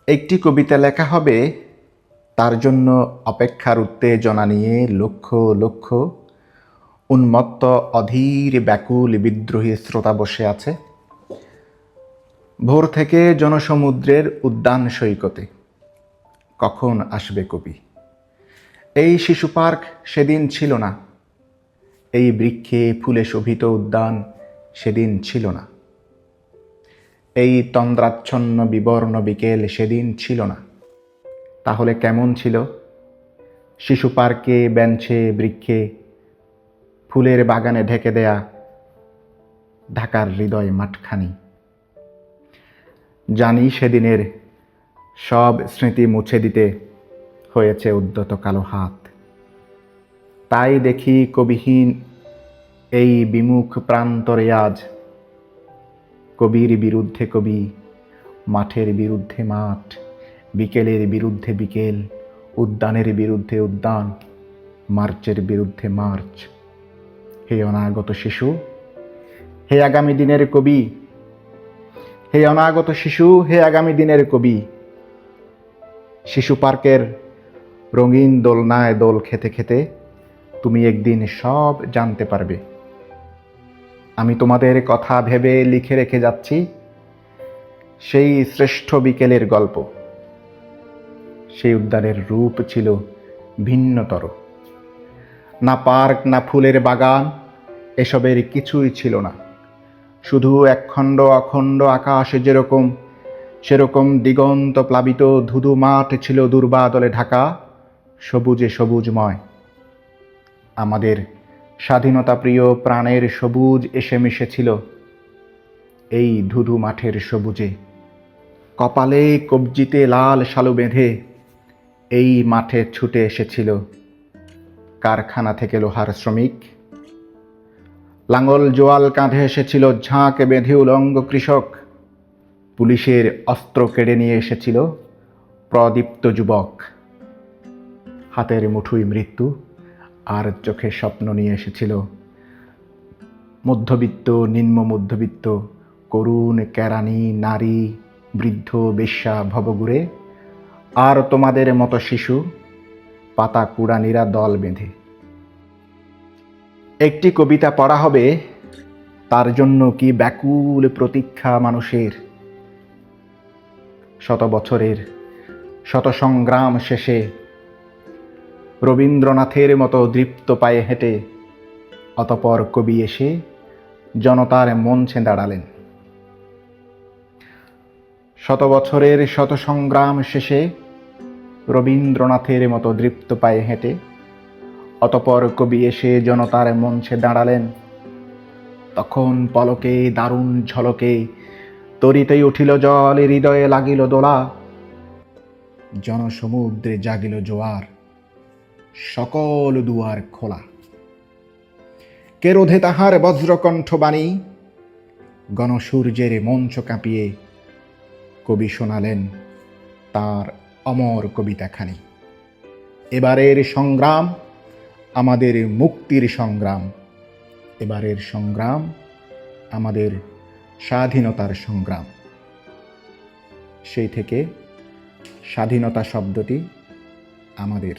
একটি কবিতা লেখা হবে, তার জন্য অপেক্ষার উত্তেজনা নিয়ে লক্ষ লক্ষ উন্মত্ত অধীর ব্যাকুল বিদ্রোহী শ্রোতা বসে আছে। ভোর থেকে জনসমুদ্রের উদ্যান সৈকতে কখন আসবে কবি? এই শিশু পার্ক সেদিন ছিল না, এই বৃক্ষে ফুলে শোভিত উদ্যান সেদিন ছিল না, এই তন্দ্রাচ্ছন্ন বিবর্ণ বিকেল সেদিন ছিল না। তাহলে কেমন ছিল? শিশু পার্কে, বেঞ্চে, বৃক্ষে, ফুলের বাগানে ঢেকে দেয়া ঢাকার হৃদয় মাঠখানি। জানি সেদিনের সব স্মৃতি মুছে দিতে হয়েছে উদ্যত কালো হাত। তাই দেখি কবিহীন এই বিমুখ প্রান্তরে আজ কবির বিরুদ্ধে কবি, মাঠের বিরুদ্ধে মাঠ, বিকেলের বিরুদ্ধে বিকেল, উদ্যানের বিরুদ্ধে উদ্যান, মার্চের বিরুদ্ধে মার্চ। হে অনাগত শিশু, হে আগামী দিনের কবি, হে অনাগত শিশু, হে আগামী দিনের কবি। শিশু পার্কের রঙিন দোলনায় দোল খেতে খেতে তুমি একদিন সব জানতে পারবে। আমি তোমাদের কথা ভেবে লিখে রেখে যাচ্ছি সেই শ্রেষ্ঠ বিকেলের গল্প। সেই উদ্যানের রূপ ছিল ভিন্নতর। না পার্ক, না ফুলের বাগান, এসবের কিছুই ছিল না। শুধু একখণ্ড অখণ্ড আকাশ যেরকম, সেরকম দিগন্ত প্লাবিত ধুধু মাঠ ছিল দুর্বাদলে ঢাকা, সবুজে সবুজময়। আমাদের স্বাধীনতা প্রিয় প্রাণের সবুজ এসে মিশেছিল এই ধুধু মাঠের সবুজে। কপালে কবজিতে লাল শালু বেঁধে এই মাঠে ছুটে এসেছিল কারখানা থেকে লোহার শ্রমিক। লাঙল জোয়াল কাঁধে এসেছিল ঝাঁক বেঁধে উলঙ্গ কৃষক। পুলিশের অস্ত্র কেড়ে নিয়ে এসেছিল প্রদীপ্ত যুবক। হাতের মুঠোয় মৃত্যু আর চোখে স্বপ্ন নিয়ে এসেছিল মধ্যবিত্ত, নিম্ন মধ্যবিত্ত, করুণ কেরানি, নারী, বৃদ্ধ, বেশ্যা, ভবঘুরে আর তোমাদের মতো শিশু, পাতা কুড়ানিরা দল বেঁধে। একটি কবিতা পড়া হবে, তার জন্য কি ব্যাকুল প্রতীক্ষা মানুষের। শত বছরের শত সংগ্রাম শেষে রবীন্দ্রনাথের মতো দৃপ্ত পায়ে হেঁটে অতপর কবি এসে জনতার মঞ্চে দাঁড়ালেন। শত বছরের শত সংগ্রাম শেষে রবীন্দ্রনাথের মতো দৃপ্ত পায়ে হেঁটে অতপর কবি এসে জনতার মঞ্চে দাঁড়ালেন। তখন পলকে দারুণ ঝলকে তরিতেই উঠিল জল, হৃদয়ে লাগিল দোলা, জনসমুদ্রে জাগিল জোয়ার, সকল দুয়ার খোলা। কে রোধে তাহার বজ্রকণ্ঠ বাণী, গণসূর্যের মঞ্চ কাঁপিয়ে কবি শোনালেন তার অমর কবিতাখানি। এবারের সংগ্রাম আমাদের মুক্তির সংগ্রাম, এবারের সংগ্রাম আমাদের স্বাধীনতার সংগ্রাম। সেই থেকে স্বাধীনতা শব্দটি আমাদের